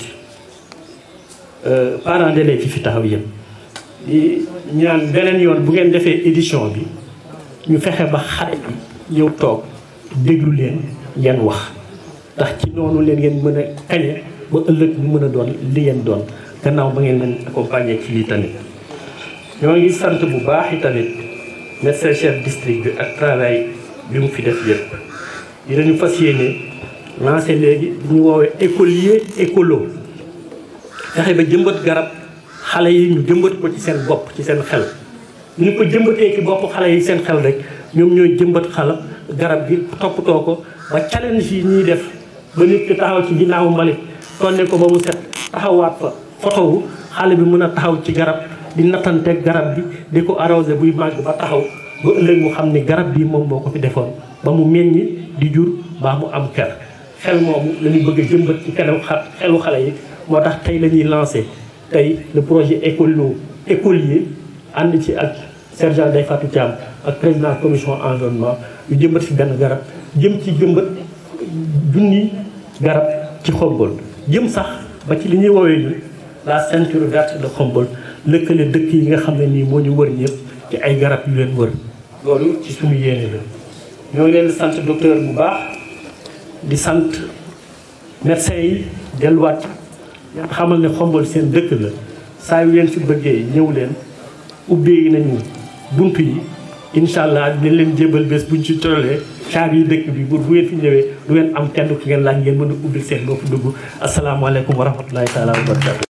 Speaker 8: parents d'élèves yi fi taxaw yëpp di ñaan beneen yoon bu ngeen defee édition bi ñu fexe ba xale yi ñëw toog déglu leen ngeen wax ndax ci noonu leen ngeen mën a kañe ba ëllëg ñu mën a doon li ngeen doon gannaaw ba ngeen leen accompagner ci lii tamit. ñoo ngi sant bu baax i tamit médecin chef district bi ak travail bi mu fi def yëpp dinañu fas yéene lancé léegi ñu woowee écolier écolo fexe ba jëmbat garab xale yi ñu jëmbat ko ci seen bopp ci seen xel ñu ko jëmbatee ci bopp xale yi seen xel rek ñoom ñooy jëmbat xala garab gi toppatoo ko ba challenge yi ñuy def ba nit ki taxaw ci ginnaawu mbalit tonne ko ba mu set taxawaat fa photo wu xale bi mën a taxaw ci garab di nattante garab bi di ko arrosé buy màgg ba taxaw ba ëllëg mu xam ni garab bi moom moo ko fi defoon ba mu meññi di jur baa mu am ker xel moomu la ñu bëgg a jëmbat ci kanam xelu xale yi moo tax tey la ñuy lancé tey le projet écolier ànd ci ak sergent Ndeye Fatou Thiam ak président commission environnement yu jëmbat fi benn garab jëm ci jëmbat junni garab ci Khombole jëm sax ba ci li ñuy woowee ni la ceinture verte de Khombole lëkkale dëkk yi nga xam ne nii moo ñu wër ñëpp ci ay garab yu leen wër loolu ci suñu yéene la. ñoo ngi leen di sant docteur bu baax di sant médecin yi delluwaat yan xamal ne Khombole seen dëkk la saa yu leen fi bëggee ñëw leen ubbee nañu bunt yi incha allah dinañ leen jébal bés buñ ci tollee caabi yi dëkk bi bu ngeen fi ñëwee du ngeen am kenn ku ngeen laaj ngeen mën a ubbil seen bopp dugg asalaamaaleykum wa rahmatulahi taala wa barakatu